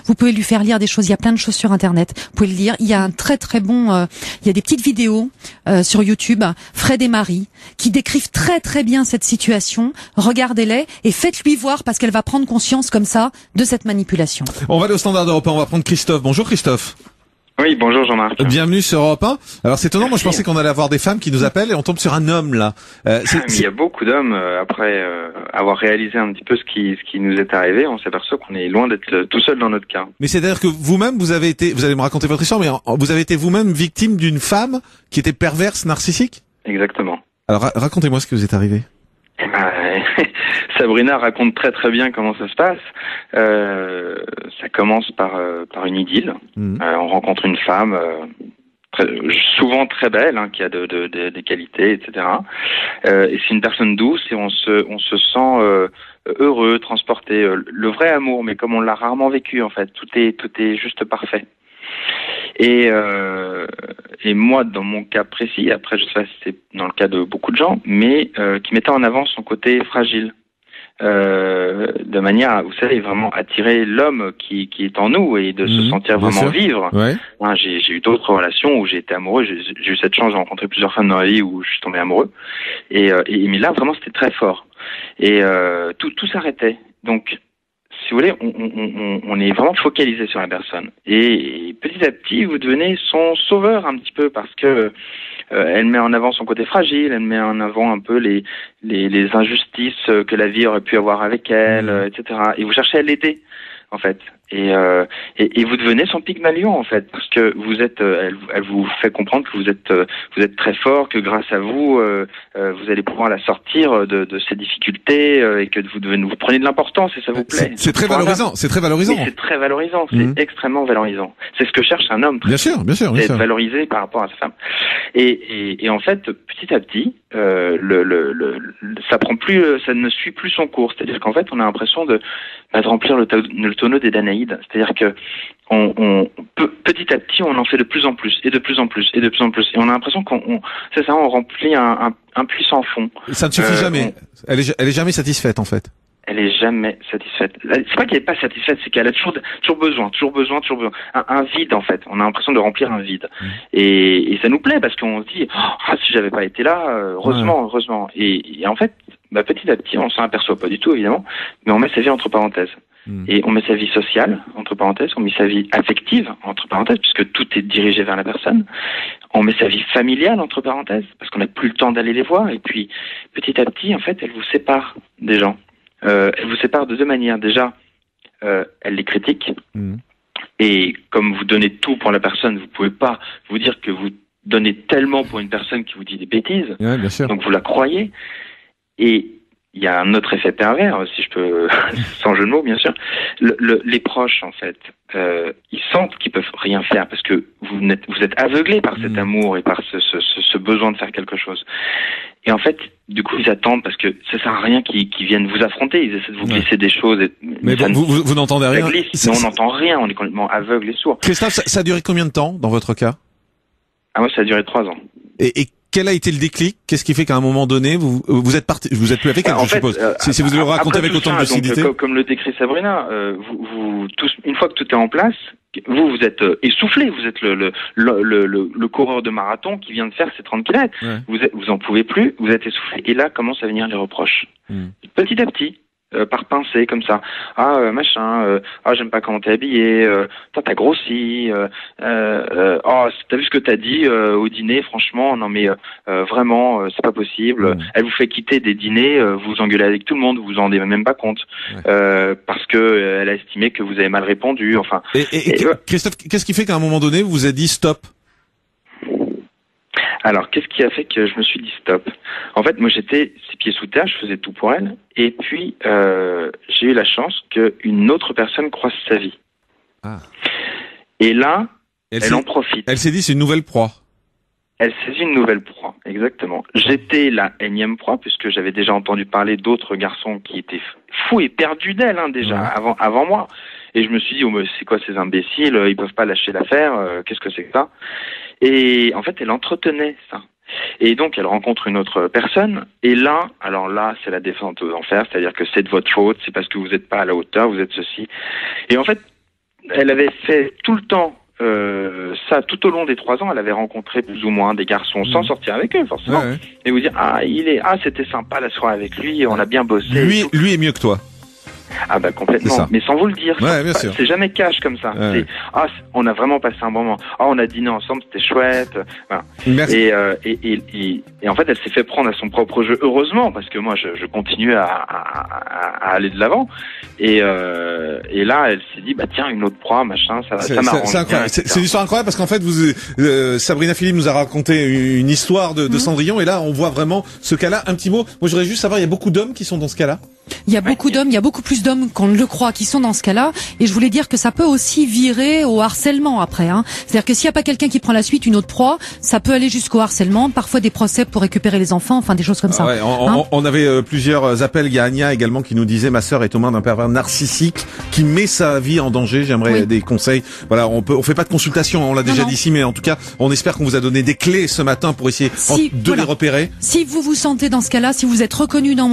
Vous pouvez lui faire lire des choses. Il y a plein de choses sur Internet. Vous pouvez le lire. Il y a un très très bon. Il y a des petites vidéos sur YouTube, Fred et Marie, qui décrivent très très bien cette situation. Regardez-les et faites-lui voir parce qu'elle va prendre conscience comme ça de cette manipulation. On va aller au standard d'Europe 1. On va prendre Christophe. Bonjour Christophe. Oui, bonjour Jean-Marc. Bienvenue sur Europe 1. Alors c'est étonnant, moi je pensais qu'on allait avoir des femmes qui nous appellent et on tombe sur un homme là. Il y a beaucoup d'hommes, après avoir réalisé un petit peu ce qui nous est arrivé, on s'aperçoit qu'on est loin d'être tout seul dans notre cas. Mais c'est-à-dire que vous-même, vous allez me raconter votre histoire, mais vous avez été vous-même victime d'une femme qui était perverse, narcissique? Exactement. Alors racontez-moi ce qui vous est arrivé. Sabrina raconte très très bien comment ça se passe. Ça commence par une idylle. On rencontre une femme souvent très belle, qui a des qualités, etc. Et c'est une personne douce et on se sent heureux, transporté. Le vrai amour, mais comme on l'a rarement vécu en fait. Tout est juste parfait. Et moi, dans mon cas précis, après je sais pas si c'est dans le cas de beaucoup de gens, mais qui mettait en avant son côté fragile. De manière à, vous savez, vraiment attirer l'homme qui est en nous et de se sentir vraiment vivre. Ouais. J'ai eu d'autres relations où j'ai été amoureux, j'ai eu cette chance de rencontrer plusieurs femmes dans la vie où je suis tombé amoureux. Mais là, vraiment, c'était très fort. Et tout s'arrêtait. Donc, si vous voulez, on est vraiment focalisé sur la personne. Et petit à petit, vous devenez son sauveur un petit peu parce que elle met en avant son côté fragile, elle met en avant un peu les injustices que la vie aurait pu avoir avec elle, etc. Et vous cherchez à l'aider, en fait. Et vous devenez son Pygmalion, en fait, parce que vous êtes, elle vous fait comprendre que vous êtes très fort, que grâce à vous, vous allez pouvoir la sortir de ses difficultés et que vous prenez de l'importance et ça vous plaît. C'est très valorisant. C'est très valorisant. C'est très valorisant. C'est extrêmement valorisant. C'est ce que cherche un homme. Bien sûr. C'est être valorisé par rapport à sa femme. Et en fait, petit à petit, ça ne suit plus son cours. C'est-à-dire qu'en fait, on a l'impression de remplir le tonneau des Danaïdes. C'est-à-dire que petit à petit, on en fait de plus en plus, et de plus en plus, et de plus en plus. Et on a l'impression on remplit un puissant fond. Ça ne suffit jamais. Elle est jamais satisfaite, en fait. Elle est jamais satisfaite. C'est pas qu'elle est pas satisfaite, c'est qu'elle a toujours besoin. Un vide, en fait. On a l'impression de remplir un vide. Et ça nous plaît parce qu'on se dit, si j'avais pas été là, heureusement. Et en fait, petit à petit, on s'en aperçoit pas du tout, évidemment, mais on met sa vie entre parenthèses. Et on met sa vie sociale, entre parenthèses, on met sa vie affective, entre parenthèses, puisque tout est dirigé vers la personne. On met sa vie familiale, entre parenthèses, parce qu'on n'a plus le temps d'aller les voir. Et puis, petit à petit, en fait, elle vous sépare des gens. Elle vous sépare de deux manières. Déjà, elle les critique. Et comme vous donnez tout pour la personne, vous pouvez pas vous dire que vous donnez tellement pour une personne qui vous dit des bêtises. Ouais, bien sûr. Donc vous la croyez. Et il y a un autre effet pervers, si je peux, sans jeu de mots, bien sûr. Les proches, en fait, ils sentent qu'ils peuvent rien faire parce que vous êtes aveuglés par cet amour et par ce besoin de faire quelque chose. Et en fait, du coup, ils attendent parce que ça sert à rien qu'ils viennent vous affronter. Ils essaient de vous glisser des choses. Mais bon, vous n'entendez rien. Mais on n'entend rien. On est complètement aveugle et sourd. Christophe, ça a duré combien de temps dans votre cas? Moi, ça a duré 3 ans. Et quel a été le déclic? Qu'est-ce qui fait qu'à un moment donné, vous êtes plus avec elle, je suppose. Si vous le racontez avec autant de lucidité. Comme le décrit Sabrina, vous tous, une fois que tout est en place, vous êtes essoufflé, vous êtes le coureur de marathon qui vient de faire ses 30 km. Ouais. Vous en pouvez plus, vous êtes essoufflé. Et là commencent à venir les reproches. Petit à petit. Par pincée comme ça, j'aime pas comment t'es habillé, t'as grossi, t'as vu ce que t'as dit au dîner, franchement, non mais vraiment, c'est pas possible. Elle vous fait quitter des dîners, vous engueulez avec tout le monde, vous vous en rendez même pas compte, parce que elle a estimé que vous avez mal répondu, enfin. Et Christophe, qu'est-ce qui fait qu'à un moment donné vous vous êtes dit stop? Alors, qu'est-ce qui a fait que je me suis dit stop? En fait, moi, j'étais 6 pieds sous terre, je faisais tout pour elle. Et puis, j'ai eu la chance qu'une autre personne croise sa vie. Et là, elle en profite. Elle s'est dit, c'est une nouvelle proie. Elle saisit une nouvelle proie, exactement. J'étais la énième proie, puisque j'avais déjà entendu parler d'autres garçons qui étaient fous et perdus d'elle, déjà, avant moi. Et je me suis dit, mais c'est quoi ces imbéciles? Ils peuvent pas lâcher l'affaire, qu'est-ce que c'est que ça? Et en fait, elle entretenait ça. Et donc, elle rencontre une autre personne. Et là, alors là, c'est la descente aux enfers. C'est-à-dire que c'est de votre faute, c'est parce que vous n'êtes pas à la hauteur, vous êtes ceci. Et en fait, elle avait fait tout le temps ça tout au long des 3 ans. Elle avait rencontré plus ou moins des garçons sans sortir avec eux, forcément. Ouais. Et vous dire c'était sympa la soirée avec lui, on a bien bossé. Lui est mieux que toi. Ah bah complètement, mais sans vous le dire. Ouais, bien sûr. C'est jamais cash comme ça. Ouais. On a vraiment passé un bon moment. On a dîné ensemble, c'était chouette. Voilà. Merci. Et en fait, elle s'est fait prendre à son propre jeu, heureusement, parce que moi, je continuais à aller de l'avant. Et là, elle s'est dit, tiens, une autre proie, machin, ça m'arrange. C'est incroyable. C'est une histoire incroyable parce qu'en fait, Sabrina Philippe nous a raconté une histoire de Cendrillon, et là, on voit vraiment ce cas-là. Un petit mot. Moi, je voudrais juste savoir, il y a beaucoup d'hommes qui sont dans ce cas-là. Il y a beaucoup d'hommes, il y a beaucoup plus d'hommes qu'on ne le croit qui sont dans ce cas-là. Et je voulais dire que ça peut aussi virer au harcèlement après. C'est-à-dire que s'il n'y a pas quelqu'un qui prend la suite, une autre proie, ça peut aller jusqu'au harcèlement. Parfois des procès pour récupérer les enfants, enfin des choses comme ça. Ouais, on avait plusieurs appels. Il y a Anya également qui nous disait, ma sœur est aux mains d'un pervers narcissique qui met sa vie en danger. J'aimerais des conseils. Voilà, on fait pas de consultation, on l'a déjà dit ici, mais en tout cas, on espère qu'on vous a donné des clés ce matin pour essayer de les repérer. Si vous vous sentez dans ce cas-là, si vous êtes reconnu dans